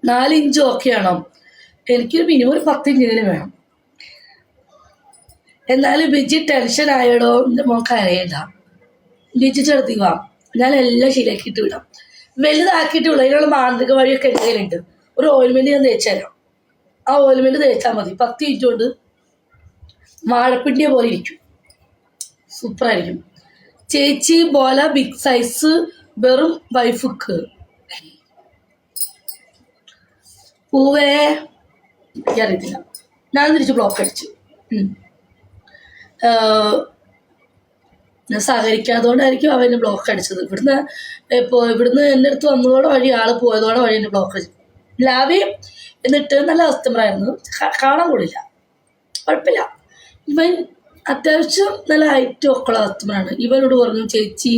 4 inch ഓക്കെയാണോ? എനിക്കൊരു minimum ഒരു 10 ഇഞ്ചെങ്കിലും വേണം. എന്നാലും ബിജി ടെൻഷൻ ആയടോ, എൻ്റെ മോൻ കരയണ്ട, ബിജി ചെറുത്തിക്ക് വാ, ഞാൻ എല്ലാം ശരിയാക്കിയിട്ട് വിടാം. വലുതാക്കിയിട്ട് വിടാം. അതിനുള്ള മാന്ത്രിക വഴിയൊക്കെ എൻ്റെ കയ്യിലുണ്ട്. ഒരു ഓയിൽമെൻറ്റ് ഞാൻ തേച്ച് തരാം. ആ ഓയിൽമെൻറ്റ് തേച്ചാൽ മതി. 10 മിനിറ്റ് കൊണ്ട് വാഴപ്പിണ്ടിയെ പോലെ ഇരിക്കും. സൂപ്പറായിരിക്കും. ചേച്ചി ബോല ബിഗ് സൈസ് വെറും വൈഫുക്ക്. പൂവേ എനിക്കറിയത്തില്ല, ഞാൻ തിരിച്ച് ബ്ലോക്ക് അടിച്ചു. ഞാൻ സഹകരിക്കാത്തതുകൊണ്ടായിരിക്കും അവന് ബ്ലോക്ക് അടിച്ചത്. ഇവിടുന്ന് എൻ്റെ അടുത്ത് വന്നതോടെ വഴി ആൾ പോയതോടെ വഴി എന്നെ ബ്ലോക്ക് അടിച്ചു. ലാവി എന്നിട്ട് നല്ല കസ്റ്റമറായിരുന്നു, കാണാൻ കൊള്ളില്ല, കുഴപ്പമില്ല. ഇവൻ അത്യാവശ്യം നല്ല ഹൈറ്റും ഒക്കെ ഉള്ള കസ്റ്റമറാണ്. ഇവനോട് പറഞ്ഞു, ചേച്ചി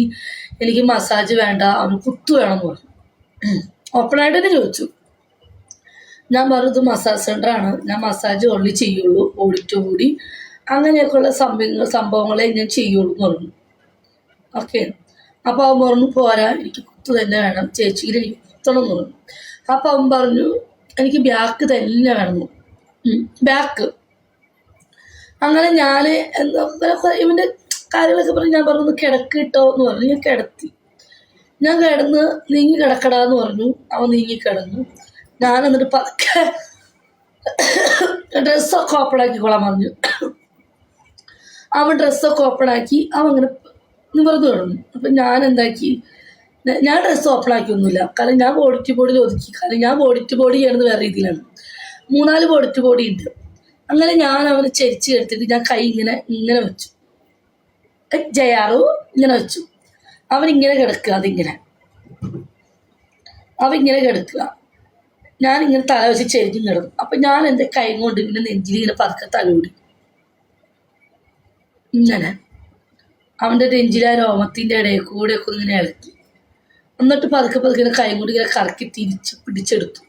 എനിക്ക് മസാജ് വേണ്ട, അവന് കുത്തു വേണമെന്ന് പറഞ്ഞു. ഓപ്പണായിട്ട് തന്നെ ചോദിച്ചു. ഞാൻ പറഞ്ഞു, ഇത് മസാജ് സെൻ്ററാണ്, ഞാൻ മസാജ് ഓൺലി ചെയ്യുള്ളൂ, ഓടിറ്റ് കൂടി അങ്ങനെയൊക്കെയുള്ള സംഭവങ്ങളെ ഞാൻ ചെയ്യുള്ളൂ എന്ന് പറഞ്ഞു. ഓക്കെ. അപ്പോൾ അവൻ പറഞ്ഞു, പോരാ, എനിക്ക് കുത്ത് തന്നെ വേണം, ചേച്ചിയിൽ എനിക്ക് കുത്തണം എന്ന് പറഞ്ഞു. അപ്പോൾ അവൻ പറഞ്ഞു, എനിക്ക് ബാക്ക് തന്നെ വേണം, ബാക്ക്. അങ്ങനെ ഞാൻ ഇവൻ്റെ കാര്യങ്ങളൊക്കെ പറഞ്ഞ് ഞാൻ പറഞ്ഞു, കിടക്ക് കിട്ടോ എന്ന് പറഞ്ഞു. ഞാൻ കിടത്തി. ഞാൻ കിടന്ന് നീങ്ങി കിടക്കടാന്ന് പറഞ്ഞു. അവൻ നീങ്ങി കിടന്നു. ഞാൻ എന്നിട്ട് പതുക്കെ ഡ്രസ്സൊക്കെ ഓപ്പണാക്കിക്കോളാൻ പറഞ്ഞു. അവൻ ഡ്രസ്സൊക്കെ ഓപ്പണാക്കി അവൻ അങ്ങനെ നിവർന്നു കിടന്നു. അപ്പം ഞാൻ എന്താക്കി, ഞാൻ ഡ്രസ്സ് ഓപ്പണാക്കിയൊന്നുമില്ല. കാരണം ഞാൻ ബോഡിക്ക് ബോഡി ഒതുക്കി. കാരണം ഞാൻ ബോഡിക്ക് ബോഡി ചെയ്യണത് വേറെ രീതിയിലാണ്. 3-4 ബോഡിക്ക് ബോഡി ഉണ്ട്. അങ്ങനെ ഞാൻ അവന് ചരിച്ച് എടുത്തിട്ട് ഞാൻ കൈ ഇങ്ങനെ വെച്ചു. ജയാറു ഇങ്ങനെ വെച്ചു. അവനിങ്ങനെ കിടക്കുക, അതിങ്ങനെ അവനിങ്ങനെ കിടക്കുക. ഞാനിങ്ങനെ തല വെച്ച് ചെരിഞ്ഞും കിടന്നു. അപ്പം ഞാൻ എൻ്റെ കൈ കൊണ്ട് ഇങ്ങനെ നെഞ്ചിലിങ്ങനെ പതുക്കെ തലോടി. ഇങ്ങനെ അവൻ്റെ നെഞ്ചിലെ രോമത്തിൻ്റെ ഇടയിൽ കൂടെയൊക്കെ ഇങ്ങനെ ഇളക്കി. എന്നിട്ട് പതുക്കെ പതുക്കെ കൈ കൊണ്ട് ഇങ്ങനെ കറക്കി തിരിച്ച് പിടിച്ചെടുത്തു.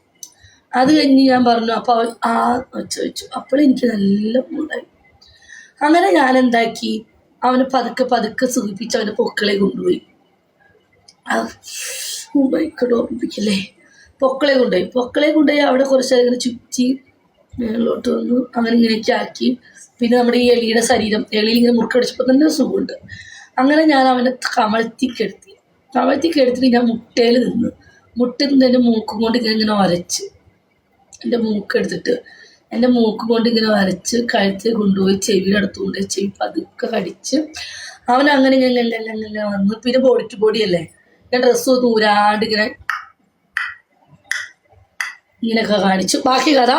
അത് കഴിഞ്ഞ് ഞാൻ പറഞ്ഞു. അപ്പോൾ അവൻ വെച്ചു. അപ്പോഴെനിക്ക് നല്ല മൂടായി. അങ്ങനെ ഞാൻ എന്താക്കി, അവനെ പതുക്കെ പതുക്കെ സുഖിപ്പിച്ച് അവൻ്റെ പൊക്കളെ കൊണ്ടുപോയി. ഓർമ്മിപ്പിക്കല്ലേ. പൊക്കളെ കൊണ്ടുപോയി അവിടെ കുറച്ച് ഇങ്ങനെ ചുറ്റി മേളിലോട്ട് വന്നു. അങ്ങനെ ഇങ്ങനെയൊക്കെ ആക്കി. പിന്നെ നമ്മുടെ ഈ എലിയുടെ ശരീരം, എലിയിൽ ഇങ്ങനെ മുറുക്കടിച്ചപ്പോൾ തന്നെ സുഖമുണ്ട്. അങ്ങനെ ഞാൻ അവനെ കമഴ്ത്തിക്കെടുത്തിട്ട് ഞാൻ മുട്ടയിൽ നിന്ന് എൻ്റെ മൂക്കും കൊണ്ട് ഇങ്ങനെ വരച്ച്, എൻ്റെ മൂക്കെടുത്തിട്ട് എൻ്റെ മൂക്ക് കൊണ്ട് ഇങ്ങനെ വരച്ച് കഴുത്തിൽ കൊണ്ടുപോയി ചെവിയുടെ അടുത്ത് കൊണ്ടുപോയി ചെവി പതുക്കെ കടിച്ച് അവൻ അങ്ങനെ ഇങ്ങനെ വന്ന്. പിന്നെ ബോഡി ടു ബോഡി അല്ലേ, ഞാൻ ഡ്രസ്സ് നൂരാണ്ട് ഇങ്ങനെയൊക്കെ കാണിച്ചു. ബാക്കി കഥ